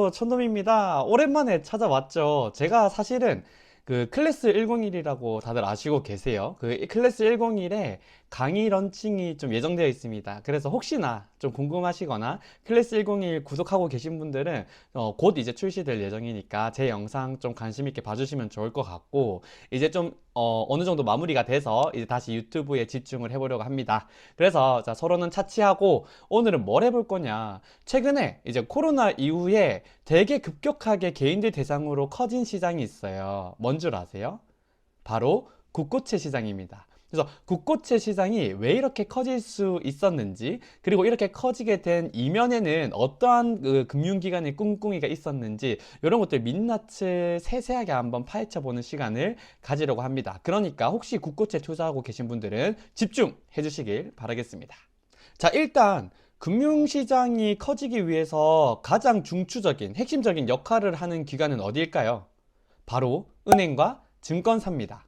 안녕하세요, 촌놈입니다. 오랜만에 찾아왔죠. 제가 사실은 그 클래스 101이라고 다들 아시고 계세요. 그 클래스 101에 강의 런칭이 좀 예정되어 있습니다. 그래서 혹시나 좀 궁금하시거나 클래스 101 구독하고 계신 분들은 곧 이제 출시될 예정이니까 제 영상 좀 관심 있게 봐주시면 좋을 것 같고, 이제 좀 어느 정도 마무리가 돼서 이제 다시 유튜브에 집중을 해보려고 합니다. 그래서 자, 서로는 차치하고 오늘은 뭘 해볼 거냐. 최근에 이제 코로나 이후에 되게 급격하게 개인들 대상으로 커진 시장이 있어요. 뭔 줄 아세요? 바로 국고채 시장입니다. 그래서 국고채 시장이 왜 이렇게 커질 수 있었는지, 그리고 이렇게 커지게 된 이면에는 어떠한 그 금융기관의 꿍꿍이가 있었는지, 이런 것들 민낯을 세세하게 한번 파헤쳐보는 시간을 가지려고 합니다. 그러니까 혹시 국고채 투자하고 계신 분들은 집중해 주시길 바라겠습니다. 자, 일단 금융시장이 커지기 위해서 가장 중추적인 핵심적인 역할을 하는 기관은 어디일까요? 바로 은행과 증권사입니다.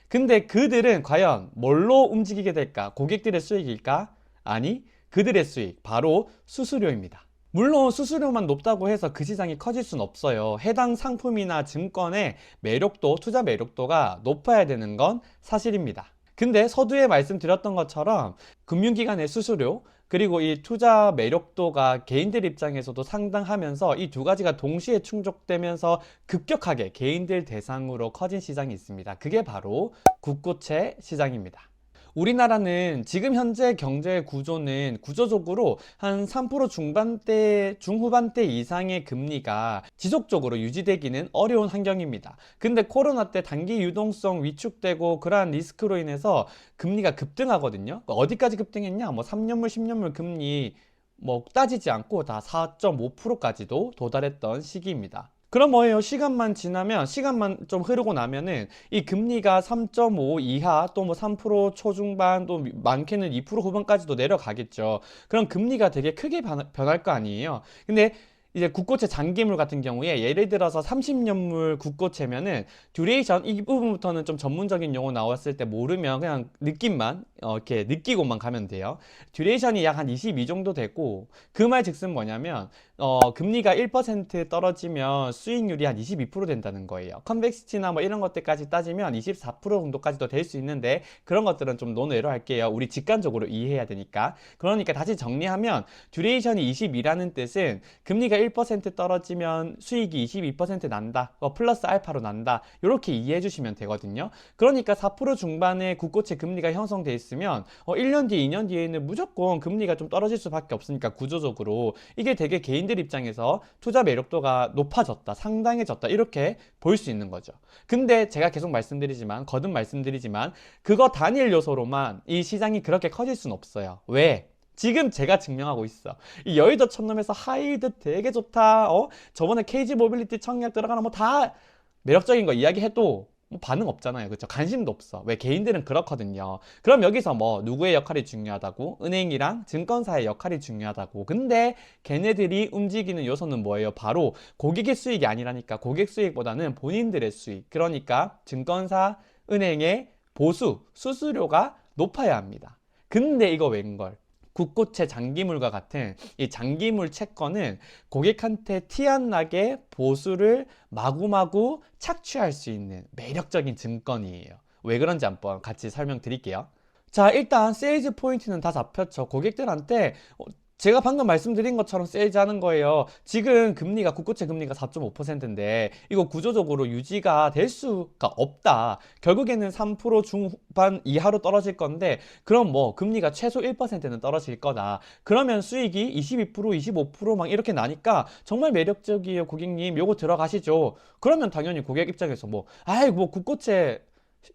근데 그들은 과연 뭘로 움직이게 될까? 고객들의 수익일까? 아니, 그들의 수익, 바로 수수료입니다. 물론 수수료만 높다고 해서 그 시장이 커질 순 없어요. 해당 상품이나 증권의 매력도, 투자 매력도가 높아야 되는 건 사실입니다. 근데 서두에 말씀드렸던 것처럼 금융기관의 수수료, 그리고 이 투자 매력도가 개인들 입장에서도 상당하면서 이 두 가지가 동시에 충족되면서 급격하게 개인들 대상으로 커진 시장이 있습니다. 그게 바로 국고채 시장입니다. 우리나라는 지금 현재 경제 구조는 구조적으로 한 3% 중반대, 중후반대 이상의 금리가 지속적으로 유지되기는 어려운 환경입니다. 근데 코로나 때 단기 유동성 위축되고 그러한 리스크로 인해서 금리가 급등하거든요. 어디까지 급등했냐? 뭐 3년물, 10년물 금리 뭐 따지지 않고 다 4.5%까지도 도달했던 시기입니다. 그럼 뭐예요? 시간만 지나면, 시간만 좀 흐르고 나면은 이 금리가 3.5 이하 또 뭐 3% 초중반 또 많게는 2% 후반까지도 내려가겠죠. 그럼 금리가 되게 크게 변할 거 아니에요. 근데 이제 국고채 장기물 같은 경우에 예를 들어서 30년물 국고채면은 듀레이션, 이 부분부터는 좀 전문적인 용어 나왔을 때 모르면 그냥 느낌만 이렇게 느끼고만 가면 돼요. 듀레이션이 약 한 22 정도 되고, 그 말 즉슨 뭐냐면 금리가 1% 떨어지면 수익률이 한 22% 된다는 거예요. 컨벡시티나 뭐 이런 것들까지 따지면 24% 정도까지도 될 수 있는데, 그런 것들은 좀 논외로 할게요. 우리 직관적으로 이해해야 되니까. 그러니까 다시 정리하면 듀레이션이 22라는 뜻은 금리가 1% 떨어지면 수익이 22% 난다, 플러스 알파로 난다, 이렇게 이해해 주시면 되거든요. 그러니까 4% 중반의 국고채 금리가 형성돼 있으면 1년 뒤에 2년 뒤에는 무조건 금리가 좀 떨어질 수밖에 없으니까, 구조적으로 이게 되게 개인들 입장에서 투자 매력도가 높아졌다, 상당해졌다, 이렇게 볼 수 있는 거죠. 근데 제가 계속 말씀드리지만, 거듭 말씀드리지만, 그거 단일 요소로만 이 시장이 그렇게 커질 수는 없어요. 왜? 지금 제가 증명하고 있어. 이 여의도 촌놈에서 하이드 되게 좋다. 저번에 KG 모빌리티 청약 들어가는 뭐 다 매력적인 거 이야기해도 뭐 반응 없잖아요. 그렇죠? 관심도 없어. 왜? 개인들은 그렇거든요. 그럼 여기서 뭐 누구의 역할이 중요하다고? 은행이랑 증권사의 역할이 중요하다고. 근데 걔네들이 움직이는 요소는 뭐예요? 바로 고객의 수익이 아니라니까. 고객 수익보다는 본인들의 수익. 그러니까 증권사, 은행의 보수, 수수료가 높아야 합니다. 근데 이거 웬걸? 국고채 장기물과 같은 이 장기물 채권은 고객한테 티 안 나게 보수를 마구마구 착취할 수 있는 매력적인 증권이에요. 왜 그런지 한번 같이 설명드릴게요. 자, 일단 세일즈 포인트는 다 잡혔죠. 고객들한테 제가 방금 말씀드린 것처럼 세일즈하는 거예요. 지금 금리가, 국고채 금리가 4.5%인데 이거 구조적으로 유지가 될 수가 없다. 결국에는 3% 중반 이하로 떨어질 건데, 그럼 뭐 금리가 최소 1%는 떨어질 거다. 그러면 수익이 22%, 25%막 이렇게 나니까 정말 매력적이에요. 고객님, 요거 들어가시죠. 그러면 당연히 고객 입장에서 뭐, 아이 뭐 국고채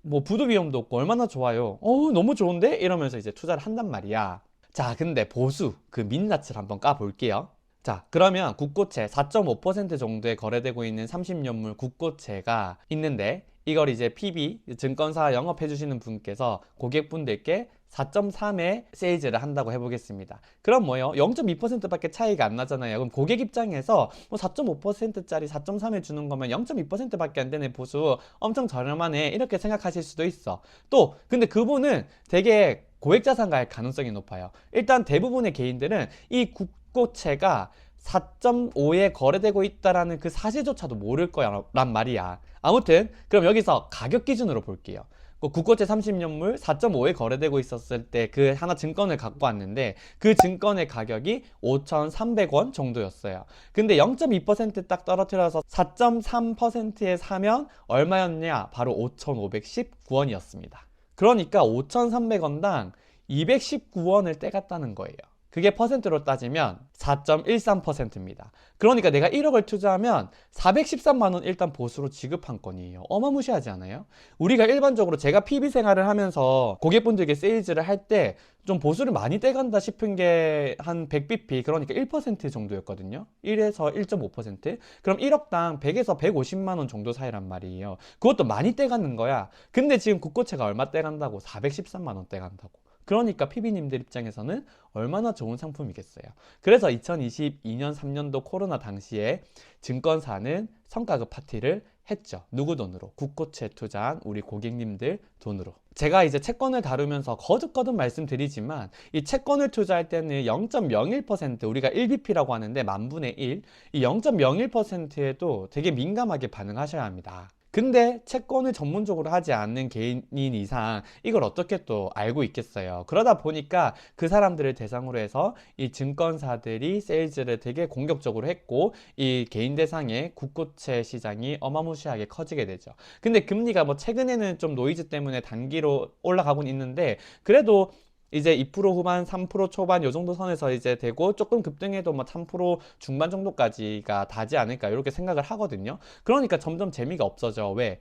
뭐 부도 비용도 없고 얼마나 좋아요. 너무 좋은데? 이러면서 이제 투자를 한단 말이야. 자, 근데 보수, 그 민낯을 한번 까볼게요. 자, 그러면 국고채 4.5% 정도에 거래되고 있는 30년물 국고채가 있는데, 이걸 이제 PB, 증권사 영업해주시는 분께서 고객분들께 4.3에 세일즈를 한다고 해보겠습니다. 그럼 뭐요? 0.2%밖에 차이가 안 나잖아요. 그럼 고객 입장에서 뭐 4.5%짜리 4.3에 주는 거면 0.2%밖에 안 되는 보수 엄청 저렴하네, 이렇게 생각하실 수도 있어. 또 근데 그분은 되게 고액자산 가액 가능성이 높아요. 일단 대부분의 개인들은 이 국고채가 4.5에 거래되고 있다라는 그 사실조차도 모를 거란 말이야. 아무튼 그럼 여기서 가격 기준으로 볼게요. 그 국고채 30년물 4.5에 거래되고 있었을 때 그 하나 증권을 갖고 왔는데 그 증권의 가격이 5,300원 정도였어요. 근데 0.2% 딱 떨어뜨려서 4.3%에 사면 얼마였냐? 바로 5,519원이었습니다. 그러니까 5,300원당 219원을 떼갔다는 거예요. 그게 퍼센트로 따지면 4.13%입니다. 그러니까 내가 1억을 투자하면 413만 원 일단 보수로 지급한 건이에요. 어마무시하지 않아요? 우리가 일반적으로 제가 PB 생활을 하면서 고객분들께 세일즈를 할 때 좀 보수를 많이 떼간다 싶은 게 한 100bp, 그러니까 1% 정도였거든요. 1에서 1.5%. 그럼 1억당 100에서 150만 원 정도 사이란 말이에요. 그것도 많이 떼가는 거야. 근데 지금 국고채가 얼마 떼간다고? 413만 원 떼간다고. 그러니까 PB님들 입장에서는 얼마나 좋은 상품이겠어요. 그래서 2022년 3년도 코로나 당시에 증권사는 성과급 파티를 했죠. 누구 돈으로? 국고채 투자한 우리 고객님들 돈으로. 제가 이제 채권을 다루면서 거듭거듭 말씀드리지만 이 채권을 투자할 때는 0.01%, 우리가 1bp라고 하는데 만분의 1, 이 0.01%에도 되게 민감하게 반응하셔야 합니다. 근데 채권을 전문적으로 하지 않는 개인인 이상 이걸 어떻게 또 알고 있겠어요. 그러다 보니까 그 사람들을 대상으로 해서 이 증권사들이 세일즈를 되게 공격적으로 했고 이 개인 대상의 국고채 시장이 어마무시하게 커지게 되죠. 근데 금리가 뭐 최근에는 좀 노이즈 때문에 단기로 올라가곤 있는데 그래도 이제 2% 후반, 3% 초반 요 정도 선에서 이제 되고 조금 급등해도 뭐 3% 중반 정도까지가 다지 않을까 이렇게 생각을 하거든요. 그러니까 점점 재미가 없어져. 왜?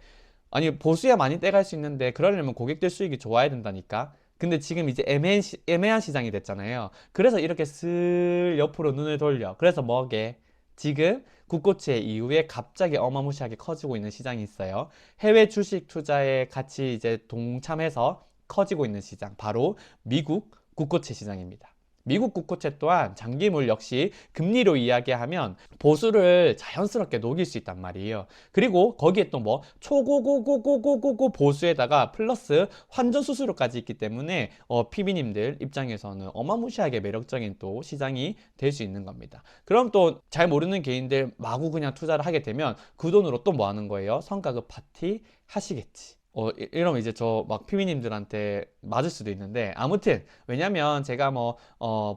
아니 보수야 많이 떼갈 수 있는데 그러려면 고객들 수익이 좋아야 된다니까. 근데 지금 이제 애매한 시장이 됐잖아요. 그래서 이렇게 슬 옆으로 눈을 돌려. 그래서 뭐게? 지금 국고채 이후에 갑자기 어마무시하게 커지고 있는 시장이 있어요. 해외 주식 투자에 같이 이제 동참해서 커지고 있는 시장, 바로 미국 국고채 시장입니다. 미국 국고채 또한 장기물 역시 금리로 이야기하면 보수를 자연스럽게 녹일 수 있단 말이에요. 그리고 거기에 또 뭐 초고고고고고고고 보수에다가 플러스 환전 수수료까지 있기 때문에 PB님들 입장에서는 어마무시하게 매력적인 또 시장이 될 수 있는 겁니다. 그럼 또 잘 모르는 개인들 마구 그냥 투자를 하게 되면 그 돈으로 또 뭐 하는 거예요? 성과급 파티 하시겠지. 이러면 이제 저 막 피미님들한테 맞을 수도 있는데, 아무튼 왜냐면 제가 뭐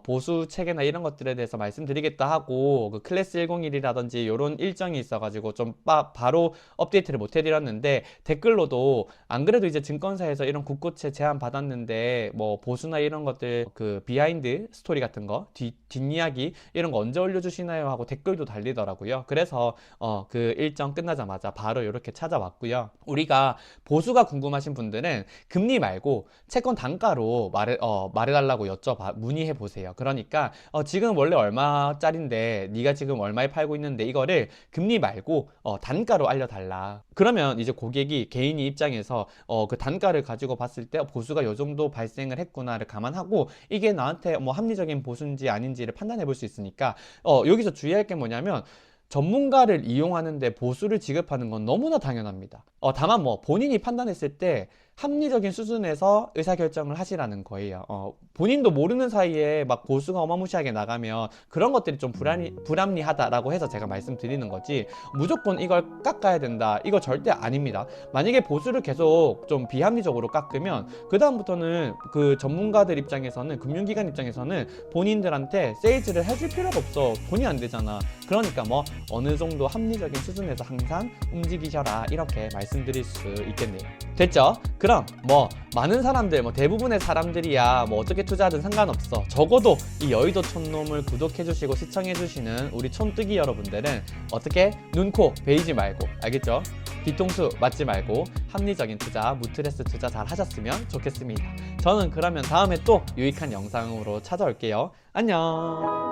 보수 체계나 이런 것들에 대해서 말씀드리겠다 하고 그 클래스 101이라든지 이런 일정이 있어가지고 좀 바로 업데이트를 못 해드렸는데, 댓글로도 안 그래도 이제 증권사에서 이런 국고채 제안 받았는데 뭐 보수나 이런 것들 그 비하인드 스토리 같은 거 뒷이야기 이런 거 언제 올려주시나요 하고 댓글도 달리더라고요. 그래서 그 일정 끝나자마자 바로 이렇게 찾아왔고요. 우리가 보수가 궁금하신 분들은 금리 말고 채권 단가로 말해달라고 문의해 보세요. 그러니까 지금 원래 얼마짜린데 네가 지금 얼마에 팔고 있는데 이거를 금리 말고 단가로 알려달라. 그러면 이제 고객이 개인이 입장에서 그 단가를 가지고 봤을 때 보수가 요 정도 발생을 했구나를 감안하고 이게 나한테 뭐 합리적인 보수인지 아닌지를 판단해 볼 수 있으니까 여기서 주의할 게 뭐냐면, 전문가를 이용하는데 보수를 지급하는 건 너무나 당연합니다. 다만 뭐 본인이 판단했을 때 합리적인 수준에서 의사결정을 하시라는 거예요. 본인도 모르는 사이에 막 보수가 어마무시하게 나가면 그런 것들이 좀 불합리하다라고 해서 제가 말씀드리는 거지, 무조건 이걸 깎아야 된다, 이거 절대 아닙니다. 만약에 보수를 계속 좀 비합리적으로 깎으면 그 다음부터는 그 전문가들 입장에서는, 금융기관 입장에서는 본인들한테 세일즈를 해줄 필요가 없어. 돈이 안 되잖아. 그러니까 뭐 어느 정도 합리적인 수준에서 항상 움직이셔라, 이렇게 말씀드릴 수 있겠네요. 됐죠? 그럼 뭐 많은 사람들, 뭐 대부분의 사람들이야 뭐 어떻게 투자하든 상관없어. 적어도 이 여의도 촌놈을 구독해주시고 시청해주시는 우리 촌뜨기 여러분들은 어떻게 눈, 코 베이지 말고, 알겠죠? 뒤통수 맞지 말고 합리적인 투자, 무트레스 투자 잘 하셨으면 좋겠습니다. 저는 그러면 다음에 또 유익한 영상으로 찾아올게요. 안녕.